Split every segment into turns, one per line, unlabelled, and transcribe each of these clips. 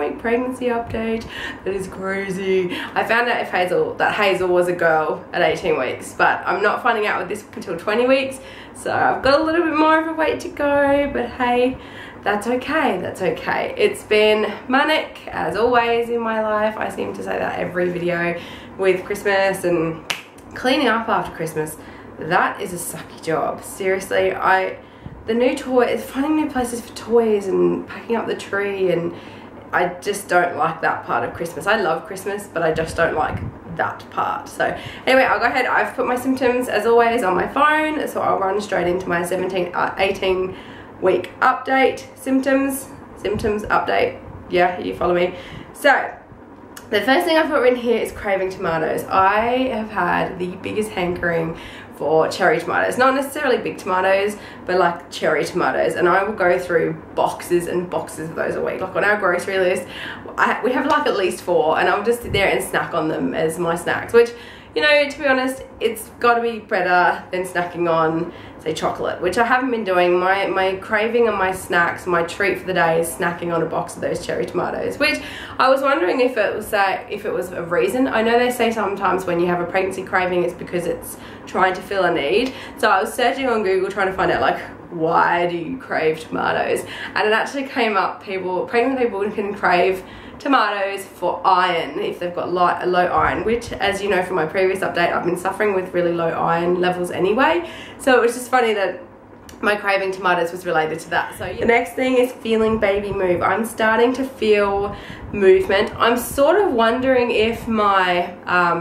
18-week pregnancy update. That is crazy. I found out that Hazel was a girl at 18 weeks, but I'm not finding out with this until 20 weeks. So I've got a little bit more of a wait to go, but hey, that's okay, that's okay. It's been manic, as always, in my life. I seem to say that every video with Christmas and cleaning up after Christmas. That is a sucky job. Seriously, the new toys, finding new places for toys and packing up the tree, and I just don't like that part of Christmas. I love Christmas, but I just don't like that part. So anyway, I'll go ahead. I've put my symptoms, as always, on my phone, so I'll run straight into my 18-week update. Symptoms update. Yeah, you follow me. So the first thing I've got written here is craving tomatoes. I have had the biggest hankering for cherry tomatoes. Not necessarily big tomatoes, but like cherry tomatoes. And I will go through boxes and boxes of those a week. Like on our grocery list, we have like at least 4, and I'll just sit there and snack on them as my snacks, which, you know, to be honest, it's got to be better than snacking on, say, chocolate, which I haven't been doing. My craving and my snacks, my treat for the day is snacking on a box of those cherry tomatoes, which I was wondering if it was a reason. I know they say sometimes when you have a pregnancy craving, it's because it's trying to fill a need. So I was searching on Google trying to find out, like, why do you crave tomatoes? And it actually came up, pregnant people can crave tomatoes for iron if they've got low iron, which, as you know from my previous update, I've been suffering with really low iron levels anyway. So it was just funny that my craving tomatoes was related to that. So yeah. The next thing is feeling baby move. I'm starting to feel movement. I'm sort of wondering if my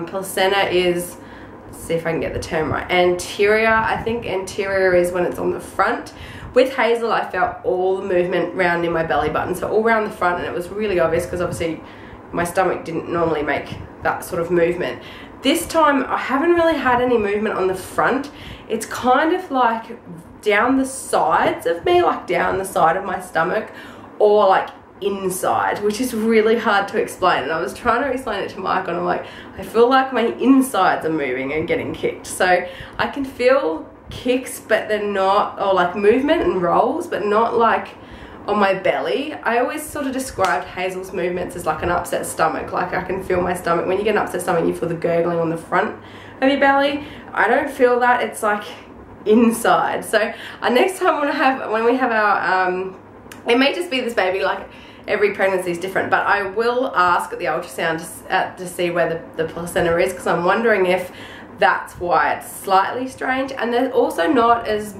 placenta is, let's see if I can get the term right, anterior. I think anterior is when it's on the front. With Hazel, I felt all the movement round in my belly button, so all around the front, and it was really obvious because obviously my stomach didn't normally make that sort of movement. This time, I haven't really had any movement on the front. It's kind of like down the sides of me, like down the side of my stomach, or like inside, which is really hard to explain. And I was trying to explain it to Mike, and I'm like, I feel like my insides are moving and getting kicked. So I can feel kicks, but they're not, or like movement and rolls, but not like on my belly. I always sort of described Hazel's movements as like an upset stomach. Like I can feel my stomach. When you get an upset stomach, you feel the gurgling on the front of your belly. I don't feel that. It's like inside. So next time when we have our it may just be this baby, like every pregnancy is different, but I will ask at the ultrasound to see where the placenta is, because I'm wondering if that's why it's slightly strange. And they're also not as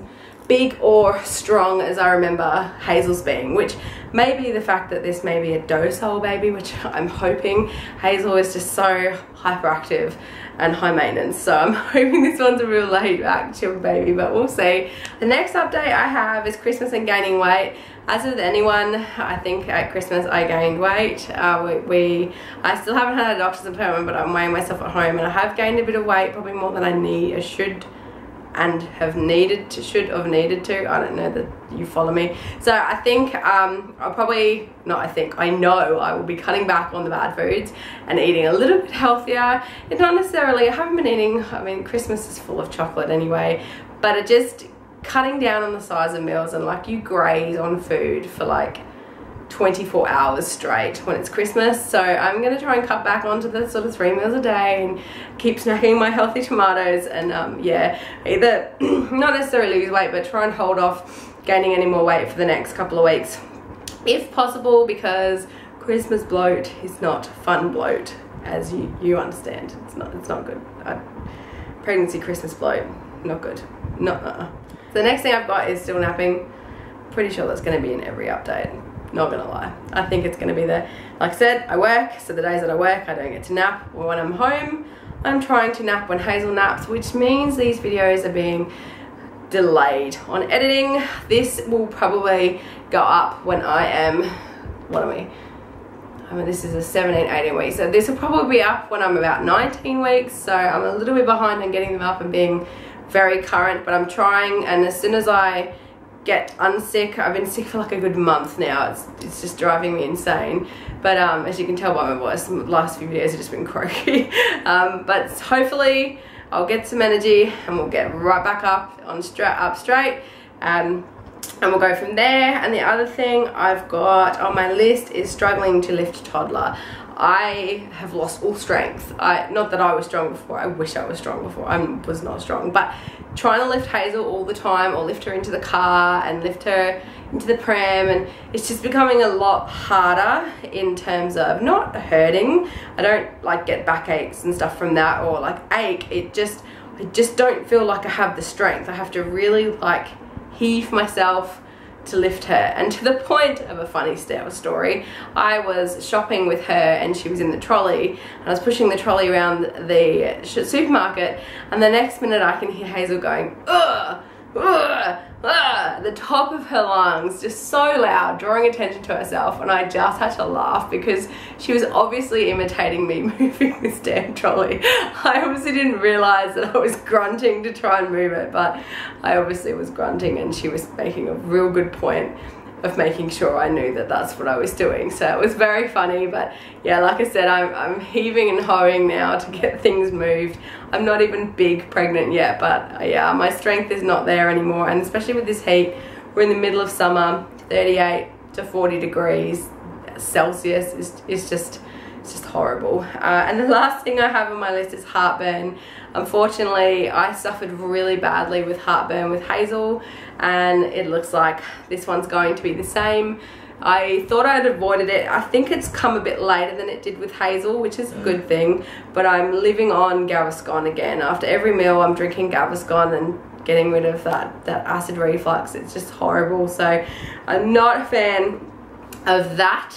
big or strong as I remember Hazel's being, which may be the fact that this may be a docile baby, which I'm hoping. Hazel is just so hyperactive and high maintenance, so I'm hoping this one's a real laid back, chill baby, but we'll see. The next update I have is Christmas and gaining weight. As with anyone, I think at Christmas I gained weight. I still haven't had a doctor's appointment, but I'm weighing myself at home, and I have gained a bit of weight, probably more than I should have needed to. I don't know that you follow me. So I think I know I will be cutting back on the bad foods and eating a little bit healthier. It's not necessarily, I haven't been eating, I mean, Christmas is full of chocolate anyway, but it just cutting down on the size of meals, and like you graze on food for like 24 hours straight when it's Christmas. So I'm gonna try and cut back onto the sort of 3 meals a day and keep snacking my healthy tomatoes, and yeah, either not necessarily lose weight, but try and hold off gaining any more weight for the next couple of weeks if possible, because Christmas bloat is not fun bloat, as you understand. It's not good. Pregnancy Christmas bloat, not good. The next thing I've got is still napping. Pretty sure that's going to be in every update. Not gonna lie, I think it's gonna be there. Like I said, I work, so the days that I work I don't get to nap. Or when I'm home, I'm trying to nap when Hazel naps, which means these videos are being delayed on editing. This will probably go up when I am, what are we? I mean, this is a 17, 18 weeks, so this will probably be up when I'm about 19 weeks, so I'm a little bit behind on getting them up and being very current, but I'm trying, and as soon as I get unsick, I've been sick for like a good month now, it's just driving me insane, but as you can tell by my voice, the last few videos have just been croaky, but hopefully I'll get some energy and we'll get right back up straight. and we'll go from there. And the other thing I've got on my list is struggling to lift toddler. I have lost all strength. Not that I was strong before, I wish I was strong before. I was not strong, but trying to lift Hazel all the time, or lift her into the car and lift her into the pram, and it's just becoming a lot harder in terms of not hurting. I don't like get backaches and stuff from that, or like ache. I just don't feel like I have the strength. I have to really like heave myself to lift her. And to the point of a funny story, I was shopping with her and she was in the trolley, and I was pushing the trolley around the supermarket, and the next minute I can hear Hazel going, ugh, ugh, at the top of her lungs, just so loud, drawing attention to herself. And I just had to laugh because she was obviously imitating me moving this damn trolley. I obviously didn't realize that I was grunting to try and move it, but I obviously was grunting, and she was making a real good point of making sure I knew that that's what I was doing. So it was very funny. But yeah, like I said, I'm heaving and hoeing now to get things moved. I'm not even big pregnant yet, but yeah, my strength is not there anymore. And especially with this heat, we're in the middle of summer, 38 to 40 degrees Celsius is just horrible. And the last thing I have on my list is heartburn. Unfortunately, I suffered really badly with heartburn with Hazel, and it looks like this one's going to be the same. I thought I'd avoided it. I think it's come a bit later than it did with Hazel, which is a good thing, but I'm living on Gaviscon again. After every meal, I'm drinking Gaviscon and getting rid of that acid reflux. It's just horrible. So I'm not a fan of that.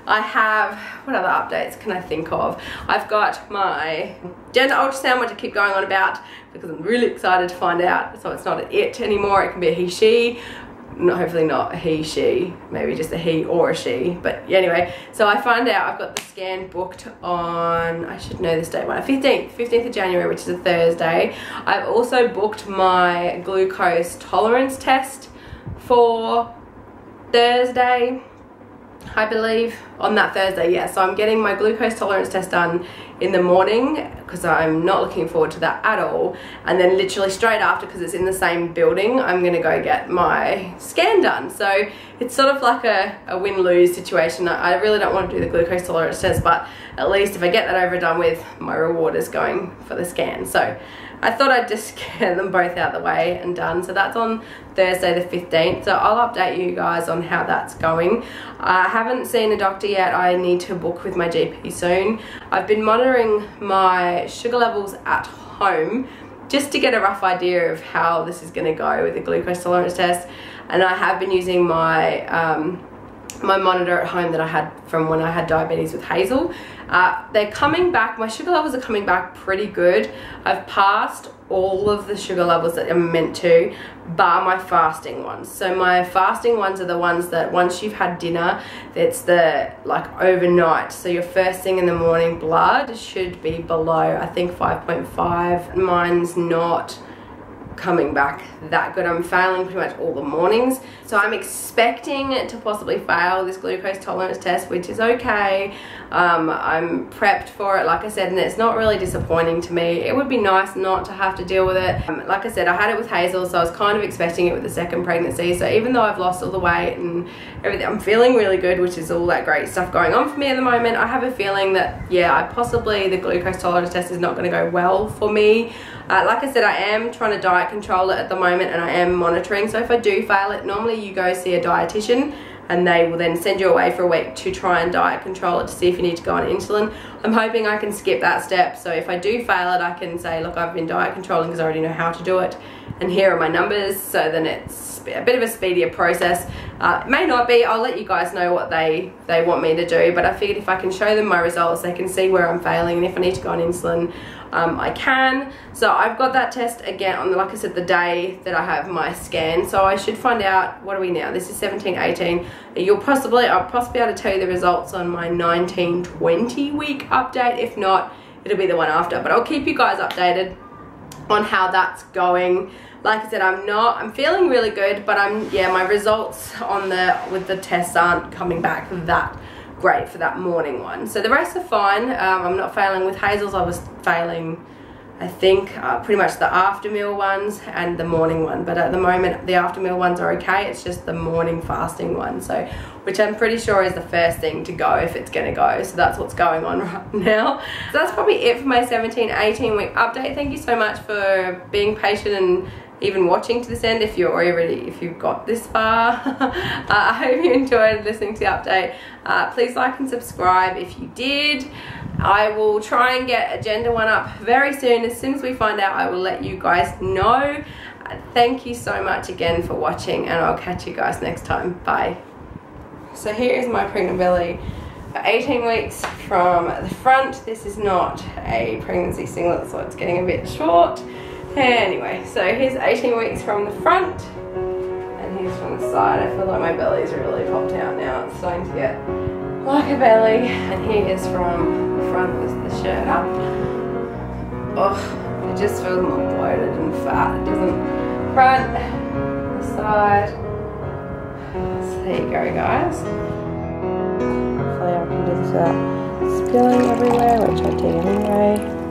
I have, what other updates can I think of? I've got my gender ultrasound, which I keep going on about because I'm really excited to find out. So it's not an it anymore, it can be a he, she. No, hopefully not a he, she, maybe just a he or a she. But yeah, anyway, so I find out I've got the scan booked on, I should know this date, 15th of January, which is a Thursday. I've also booked my glucose tolerance test for Thursday, I believe, on that Thursday. Yeah, so I'm getting my glucose tolerance test done in the morning because I'm not looking forward to that at all. And then literally straight after, because it's in the same building, I'm gonna go get my scan done. So it's sort of like a win-lose situation. I really don't want to do the glucose tolerance test, but at least if I get that over done with, my reward is going for the scan. So I thought I'd just get them both out of the way and done. So that's on Thursday the 15th. So I'll update you guys on how that's going. I haven't seen a doctor yet. I need to book with my GP soon. I've been monitoring my sugar levels at home just to get a rough idea of how this is going to go with the glucose tolerance test. And I have been using my my monitor at home that I had from when I had diabetes with Hazel. They're coming back, my sugar levels are coming back pretty good. I've passed all of the sugar levels that I'm meant to, bar my fasting ones. So my fasting ones are the ones that once you've had dinner, it's the like overnight. So your first thing in the morning blood should be below, I think 5.5. Mine's not coming back that good. I'm failing pretty much all the mornings, so I'm expecting to possibly fail this glucose tolerance test, which is okay. I'm prepped for it, like I said, and it's not really disappointing to me. It would be nice not to have to deal with it. Like I said, I had it with Hazel, so I was kind of expecting it with the second pregnancy. So even though I've lost all the weight and everything, I'm feeling really good, which is all that great stuff going on for me at the moment. I have a feeling that, yeah, possibly the glucose tolerance test is not going to go well for me. Like I said, I am trying to diet control it at the moment, and I am monitoring. So if I do fail it, normally you go see a dietitian and they will then send you away for a week to try and diet control it to see if you need to go on insulin. I'm hoping I can skip that step. So if I do fail it, I can say, look, I've been diet controlling because I already know how to do it, and here are my numbers. So then it's a bit of a speedier process. It may not be. I'll let you guys know what they want me to do, but I figured if I can show them my results, they can see where I'm failing, and if I need to go on insulin, I can. So I've got that test again on, like I said, the day that I have my scan. So I should find out, what are we now? This is 17-18. I'll possibly be able to tell you the results on my 19-20 week update. If not, it'll be the one after. But I'll keep you guys updated on how that's going. Like I said, I'm feeling really good, but my results with the tests aren't coming back that great for that morning one. So the rest are fine. I'm not failing with Hazel's. I was failing I think pretty much the after meal ones and the morning one, but at the moment the after meal ones are okay. It's just the morning fasting one, so which I'm pretty sure is the first thing to go if it's gonna go. So that's what's going on right now. So that's probably it for my 17-18 week update. Thank you so much for being patient and even watching to this end if you've got this far. I hope you enjoyed listening to the update. Please like and subscribe if you did. I will try and get agenda one up very soon. As soon as we find out, I will let you guys know. Thank you so much again for watching, and I'll catch you guys next time. Bye. So here is my pregnant belly for 18 weeks from the front. This is not a pregnancy singlet, so it's getting a bit short. Anyway, so here's 18 weeks from the front, and here's from the side. I feel like my belly's really popped out now. It's starting to get like a belly. And here is from the front with the shirt up. Oh, it just feels more bloated and fat. It doesn't. Front, the side. So there you go, guys. Hopefully I can just spilling everywhere, which I did anyway.